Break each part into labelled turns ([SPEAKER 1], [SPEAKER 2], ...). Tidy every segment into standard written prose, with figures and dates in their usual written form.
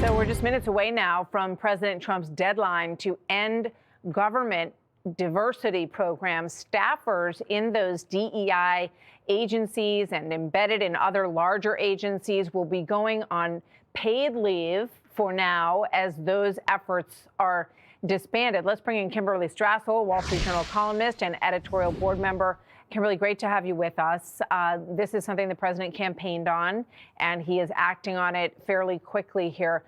[SPEAKER 1] So we're just minutes away now from President Trump's deadline to end government diversity programs. Staffers in those DEI agencies and embedded in other larger agencies will be going on paid leave for now as those efforts are disbanded. Let's bring in Kimberley Strassel, Wall Street Journal columnist and editorial board member. Kimberley, great to have you with us. This is something the president campaigned on, and he is acting on it fairly quickly here.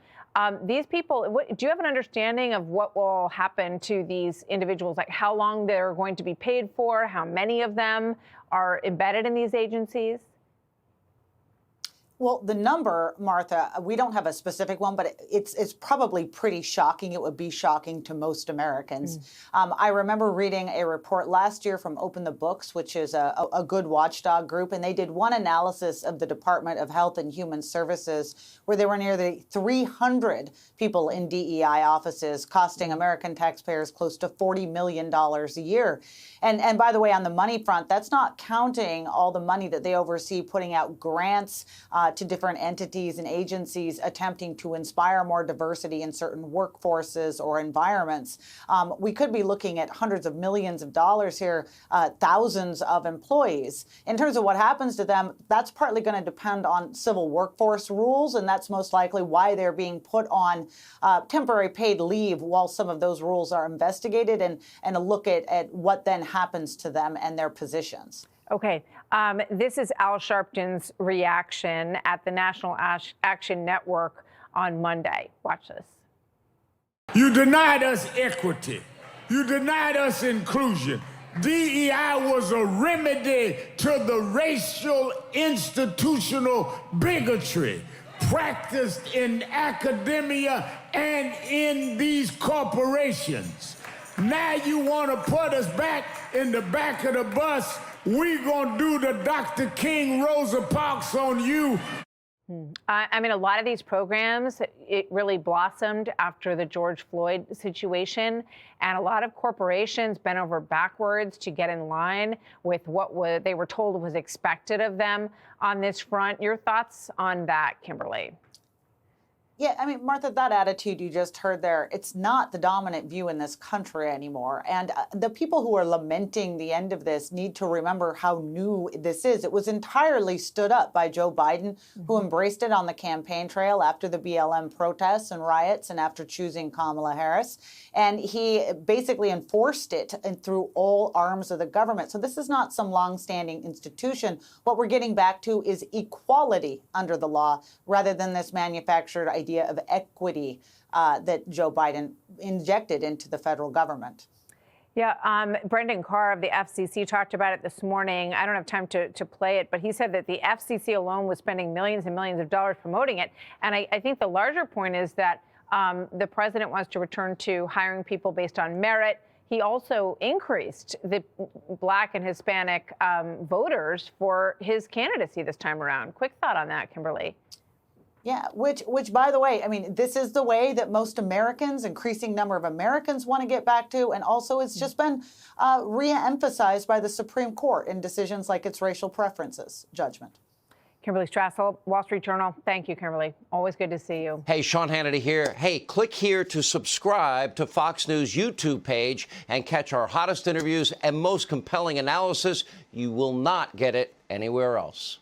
[SPEAKER 1] These people, do you have an understanding of what will happen to these individuals, like how long they're going to be paid for, how many of them are embedded in these agencies?
[SPEAKER 2] Well, the number, Martha, we don't have a specific one, but it's probably pretty shocking. It would be shocking to most Americans. I remember reading a report last year from Open the Books, which is a good watchdog group, and they did one analysis of the Department of Health and Human Services where there were nearly 300 people in DEI offices, costing American taxpayers close to $40 million a year. And by the way, on the money front, that's not counting all the money that they oversee putting out grants to different entities and agencies attempting to inspire more diversity in certain workforces or environments. We could be looking at hundreds of millions of dollars here, thousands of employees. In terms of what happens to them, that's partly going to depend on civil workforce rules, and that's most likely why they're being put on temporary paid leave while some of those rules are investigated, and a look at what then happens to them and their positions.
[SPEAKER 1] Okay. This is Al Sharpton's reaction at the National Action Network on Monday. Watch this.
[SPEAKER 3] You denied us equity. You denied us inclusion. DEI was a remedy to the racial institutional bigotry practiced in academia and in these corporations. Now you want to put us back in the back of the bus. We gonna do the Dr. King Rosa Parks on you.
[SPEAKER 1] I mean, a lot of these programs, it really blossomed after the George Floyd situation, and a lot of corporations bent over backwards to get in line with what they were told was expected of them on this front. Your thoughts on that, Kimberley?
[SPEAKER 2] Yeah, I mean, Martha, that attitude you just heard there, it's not the dominant view in this country anymore. And the people who are lamenting the end of this need to remember how new this is. It was entirely stood up by Joe Biden, who embraced it on the campaign trail after the BLM protests and riots and after choosing Kamala Harris. And he basically enforced it through all arms of the government. So this is not some longstanding institution. What we're getting back to is equality under the law rather than this manufactured idea of equity that Joe Biden injected into the federal government.
[SPEAKER 1] Yeah, Brendan Carr of the FCC talked about it this morning. I don't have time to play it, but he said that the FCC alone was spending millions and millions of dollars promoting it. And I think the larger point is that the president wants to return to hiring people based on merit. He also increased the Black and Hispanic voters for his candidacy this time around. Quick thought on that, Kimberley.
[SPEAKER 2] Yeah, which, by the way, I mean, this is the way that most Americans, increasing number of Americans, want to get back to. And also, it's just been re-emphasized by the Supreme Court in decisions like its racial preferences judgment.
[SPEAKER 1] Kimberley Strassel, Wall Street Journal. Thank you, Kimberley. Always good to see you.
[SPEAKER 4] Hey, Sean Hannity here. Hey, click here to subscribe to Fox News YouTube page and catch our hottest interviews and most compelling analysis. You will not get it anywhere else.